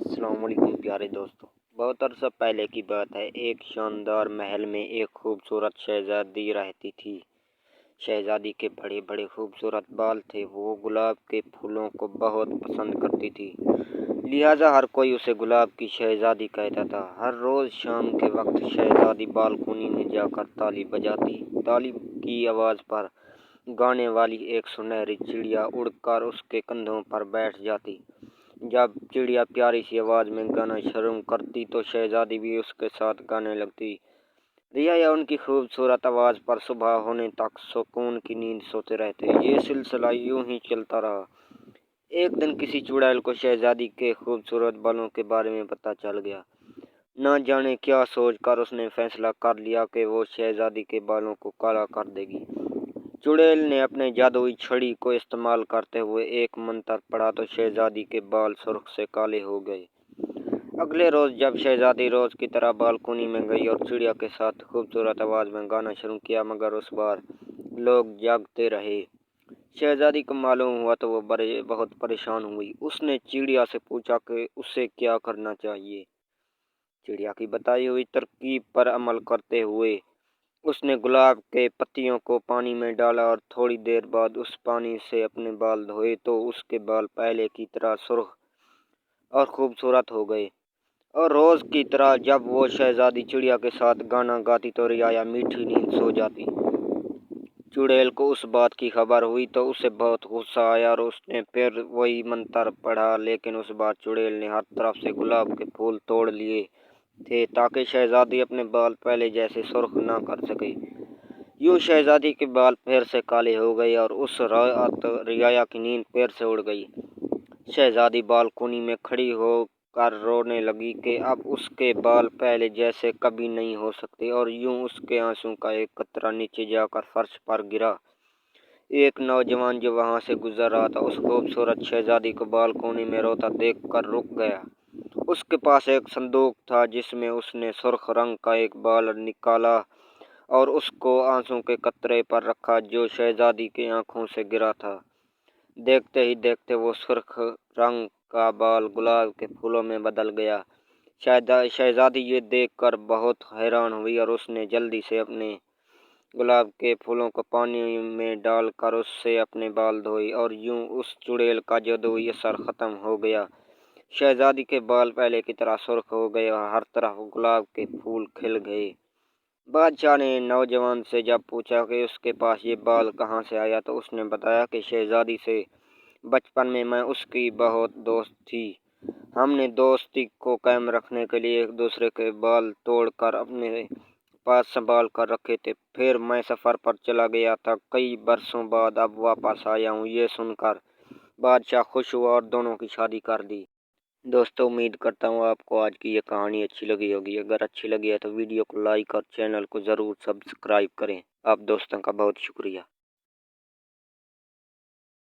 अस्सलाम वालेकुम प्यारे दोस्तों। बहुत अरसा पहले की बात है। एक शानदार महल में एक खूबसूरत शहजादी रहती थी। शहजादी के बड़े बड़े खूबसूरत बाल थे। वो गुलाब के फूलों को बहुत पसंद करती थी, लिहाजा हर कोई उसे गुलाब की शहजादी कहता था। हर रोज शाम के वक्त शहजादी बालकोनी में जाकर ताली बजाती। ताली की आवाज़ पर गाने वाली एक सुनहरी चिड़िया उड़कर उसके कंधों पर बैठ जाती। जब चिड़िया प्यारी सी आवाज में गाना शुरू करती तो शहजादी भी उसके साथ गाने लगती। रिया या उनकी खूबसूरत आवाज पर सुबह होने तक सुकून की नींद सोते रहते। ये सिलसिला यूं ही चलता रहा। एक दिन किसी चुड़ैल को शहजादी के खूबसूरत बालों के बारे में पता चल गया। न जाने क्या सोचकर उसने फैसला कर लिया कि वो शहजादी के बालों को काला कर देगी। चुड़ैल ने अपने जादुई छड़ी को इस्तेमाल करते हुए एक मंत्र पढ़ा तो शहजादी के बाल सुर्ख से काले हो गए। अगले रोज जब शहजादी रोज की तरह बालकोनी में गई और चिड़िया के साथ खूबसूरत आवाज में गाना शुरू किया, मगर उस बार लोग जागते रहे। शहजादी को मालूम हुआ तो वो बहुत परेशान हुई। उसने चिड़िया से पूछा कि उसे क्या करना चाहिए। चिड़िया की बताई हुई तरकीब पर अमल करते हुए उसने गुलाब के पत्तियों को पानी में डाला और थोड़ी देर बाद उस पानी से अपने बाल धोए तो उसके बाल पहले की तरह सुर्ख और खूबसूरत हो गए। और रोज की तरह जब वो शहजादी चिड़िया के साथ गाना गाती तो रियाया मीठी नींद सो जाती। चुड़ैल को उस बात की खबर हुई तो उसे बहुत गुस्सा आया और उसने फिर वही मंत्र पढ़ा, लेकिन उस बार चुड़ैल ने हर तरफ से गुलाब के फूल तोड़ लिए थे ताकि शहजादी अपने बाल पहले जैसे सुर्ख न कर सके। यूं शहजादी के बाल फिर से काले हो गए और उस रात रियाया की नींद फिर से उड़ गई। शहजादी बालकोनी में खड़ी होकर रोने लगी कि अब उसके बाल पहले जैसे कभी नहीं हो सकते, और यूं उसके आंसू का एक कतरा नीचे जाकर फर्श पर गिरा। एक नौजवान जो वहां से गुजर रहा था उस खूबसूरत शहजादी को बालकोनी में रोता देखकर रुक गया। उसके पास एक संदूक था जिसमें उसने सुर्ख रंग का एक बाल निकाला और उसको आंसू के कतरे पर रखा जो शहजादी की आंखों से गिरा था। देखते ही देखते वो सुर्ख रंग का बाल गुलाब के फूलों में बदल गया। शहजादी ये देखकर बहुत हैरान हुई और उसने जल्दी से अपने गुलाब के फूलों को पानी में डालकर उससे अपने बाल धोए और यूं उस चुड़ैल का जादुई असर खत्म हो गया। शहजादी के बाल पहले की तरह सुर्ख हो गए और हर तरफ गुलाब के फूल खिल गए। बादशाह ने नौजवान से जब पूछा कि उसके पास ये बाल कहाँ से आया तो उसने बताया कि शहजादी से बचपन में मैं उसकी बहुत दोस्त थी। हमने दोस्ती को कायम रखने के लिए एक दूसरे के बाल तोड़कर अपने पास संभाल कर रखे थे। फिर मैं सफर पर चला गया था। कई बरसों बाद अब वापस आया हूँ। ये सुनकर बादशाह खुश हुआ और दोनों की शादी कर दी। दोस्तों, उम्मीद करता हूँ आपको आज की ये कहानी अच्छी लगी होगी। अगर अच्छी लगी है तो वीडियो को लाइक और चैनल को ज़रूर सब्सक्राइब करें। आप दोस्तों का बहुत शुक्रिया।